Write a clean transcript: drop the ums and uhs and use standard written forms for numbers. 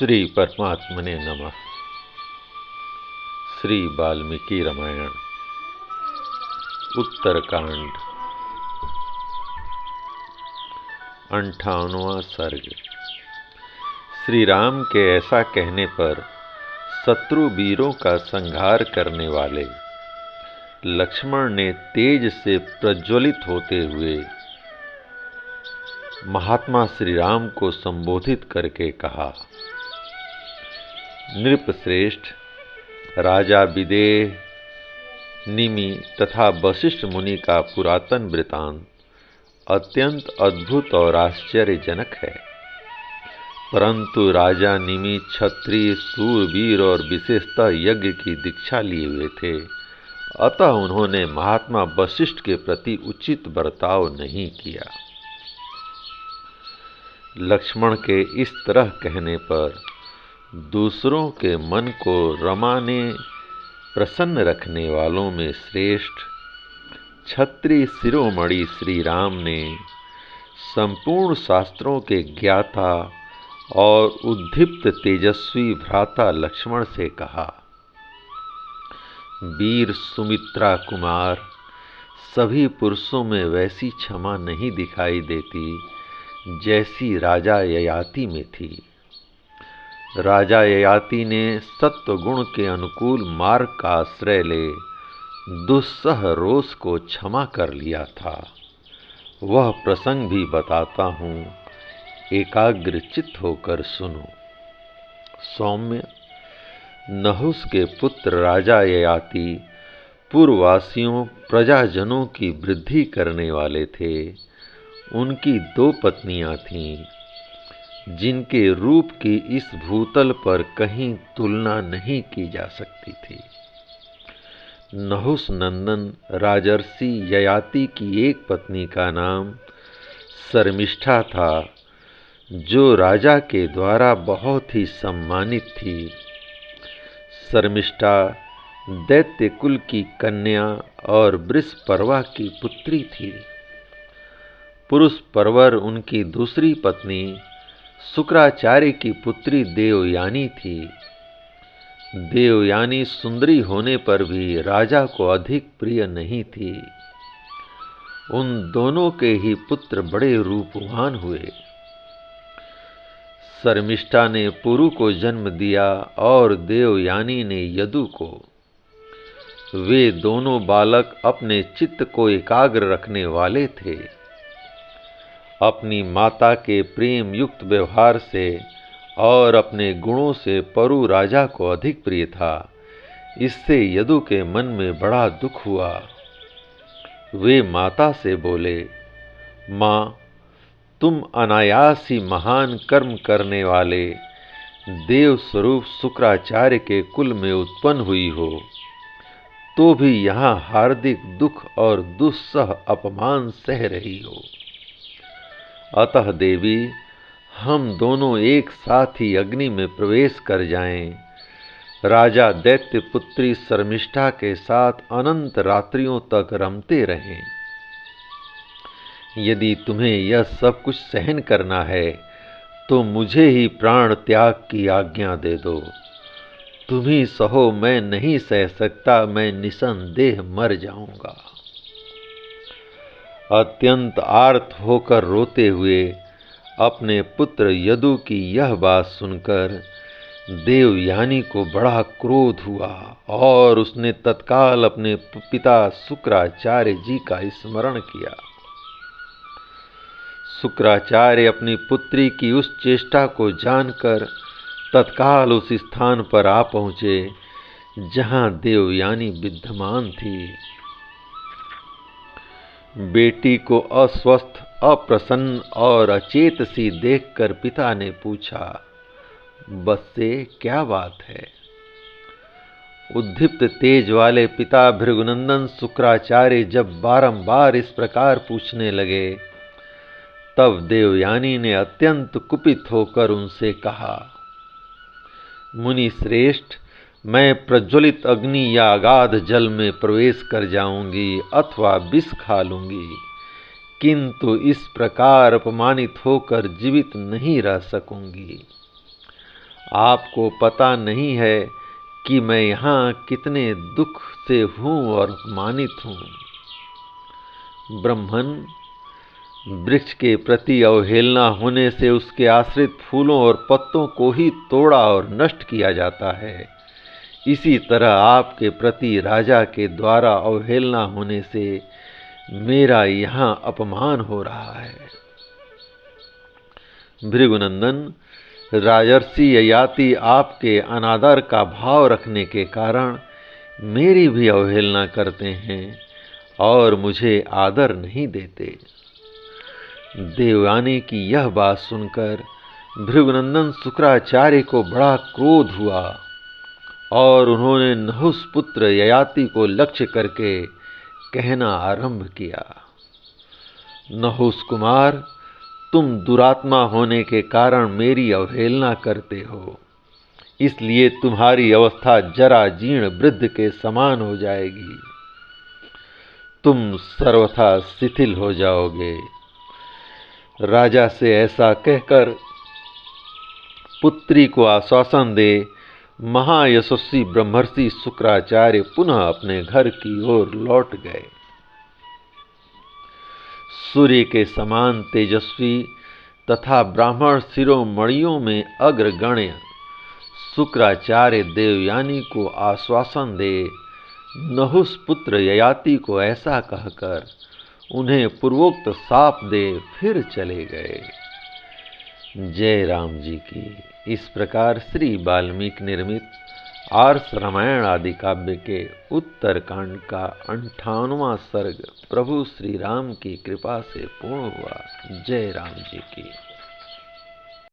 श्री परमात्मने नमः। श्री वाल्मीकि रामायण उत्तरकांड 58वां सर्ग। श्री राम के ऐसा कहने पर शत्रु वीरों का संहार करने वाले लक्ष्मण ने तेज से प्रज्वलित होते हुए महात्मा श्री राम को संबोधित करके कहा, नृपश्रेष्ठ, राजा विदेह, निमि तथा वशिष्ठ मुनि का पुरातन वृतांत अत्यंत अद्भुत और आश्चर्यजनक है। परंतु राजा निमि क्षत्रिय, सूरवीर और विशेषतः यज्ञ की दीक्षा लिए हुए थे, अतः उन्होंने महात्मा वशिष्ठ के प्रति उचित बर्ताव नहीं किया। लक्ष्मण के इस तरह कहने पर दूसरों के मन को रमाने प्रसन्न रखने वालों में श्रेष्ठ क्षत्रिय शिरोमणि श्री राम ने संपूर्ण शास्त्रों के ज्ञाता और उद्दीप्त तेजस्वी भ्राता लक्ष्मण से कहा, वीर सुमित्रा कुमार, सभी पुरुषों में वैसी क्षमा नहीं दिखाई देती जैसी राजा ययाति में थी। राजा ययाति ने सत्व गुण के अनुकूल मार्ग का आश्रय ले दुस्सह रोष को क्षमा कर लिया था। वह प्रसंग भी बताता हूँ, एकाग्र चित्त होकर सुनो। सौम्य, नहुस के पुत्र राजा ययाति पूर्ववासियों प्रजाजनों की वृद्धि करने वाले थे। उनकी 2 पत्नियां थीं, जिनके रूप की इस भूतल पर कहीं तुलना नहीं की जा सकती थी। नहुस नंदन राजर्षि ययाति की एक पत्नी का नाम शर्मिष्ठा था, जो राजा के द्वारा बहुत ही सम्मानित थी। शर्मिष्ठा दैत्य कुल की कन्या और वृषपर्वा की पुत्री थी। पुरुष परवर उनकी दूसरी पत्नी शुक्राचार्य की पुत्री देवयानी थी। देवयानी सुंदरी होने पर भी राजा को अधिक प्रिय नहीं थी। उन दोनों के ही पुत्र बड़े रूपवान हुए। शर्मिष्ठा ने पुरु को जन्म दिया और देवयानी ने यदु को। वे दोनों बालक अपने चित्त को एकाग्र रखने वाले थे। अपनी माता के प्रेम युक्त व्यवहार से और अपने गुणों से परु राजा को अधिक प्रिय था। इससे यदु के मन में बड़ा दुख हुआ। वे माता से बोले, माँ, तुम अनायास ही महान कर्म करने वाले देव स्वरूप शुक्राचार्य के कुल में उत्पन्न हुई हो, तो भी यहाँ हार्दिक दुख और दुस्सह अपमान सह रही हो। अतः देवी, हम दोनों एक साथ ही अग्नि में प्रवेश कर जाएं। राजा दैत्य पुत्री शर्मिष्ठा के साथ अनंत रात्रियों तक रमते रहें। यदि तुम्हें यह सब कुछ सहन करना है, तो मुझे ही प्राण त्याग की आज्ञा दे दो। तुम ही सहो, मैं नहीं सह सकता, मैं निसंदेह मर जाऊंगा। अत्यंत आर्त होकर रोते हुए अपने पुत्र यदु की यह बात सुनकर देवयानी को बड़ा क्रोध हुआ और उसने तत्काल अपने पिता शुक्राचार्य जी का स्मरण किया। शुक्राचार्य अपनी पुत्री की उस चेष्टा को जानकर तत्काल उस स्थान पर आ पहुँचे जहाँ देवयानी विद्यमान थी। बेटी को अस्वस्थ, अप्रसन्न और अचेत सी देखकर पिता ने पूछा, बच्चे, क्या बात है? उद्दीप्त तेज वाले पिता भृगुनंदन शुक्राचार्य जब बारंबार इस प्रकार पूछने लगे, तब देवयानी ने अत्यंत कुपित होकर उनसे कहा, मुनि श्रेष्ठ, मैं प्रज्वलित अग्नि या अगाध जल में प्रवेश कर जाऊंगी अथवा विष खा लूंगी, किंतु इस प्रकार अपमानित होकर जीवित नहीं रह सकूंगी। आपको पता नहीं है कि मैं यहाँ कितने दुख से हूँ और मानित हूँ। ब्रह्मन, वृक्ष के प्रति अवहेलना होने से उसके आश्रित फूलों और पत्तों को ही तोड़ा और नष्ट किया जाता है। इसी तरह आपके प्रति राजा के द्वारा अवहेलना होने से मेरा यहाँ अपमान हो रहा है। भृगुनंदन, राजर्षि ययाति आपके अनादर का भाव रखने के कारण मेरी भी अवहेलना करते हैं और मुझे आदर नहीं देते। देवयानी की यह बात सुनकर भृगुनंदन शुक्राचार्य को बड़ा क्रोध हुआ और उन्होंने नहुस पुत्र ययाति को लक्ष्य करके कहना आरंभ किया। नहुस कुमार, तुम दुरात्मा होने के कारण मेरी अवहेलना करते हो, इसलिए तुम्हारी अवस्था जरा जीर्ण वृद्ध के समान हो जाएगी। तुम सर्वथा शिथिल हो जाओगे। राजा से ऐसा कहकर पुत्री को आश्वासन दे महायशस्वी ब्रह्मर्षि शुक्राचार्य पुनः अपने घर की ओर लौट गए। सूर्य के समान तेजस्वी तथा ब्राह्मण शिरोमणियों में अग्रगण्य शुक्राचार्य देवयानी को आश्वासन दे नहुस पुत्र ययाति को ऐसा कहकर उन्हें पूर्वोक्त शाप दे फिर चले गए। जय राम जी की। इस प्रकार श्री वाल्मीकि निर्मित आर्ष रामायण आदि काव्य के उत्तरकांड का 58वां सर्ग प्रभु श्री राम की कृपा से पूर्ण हुआ। जय राम जी की।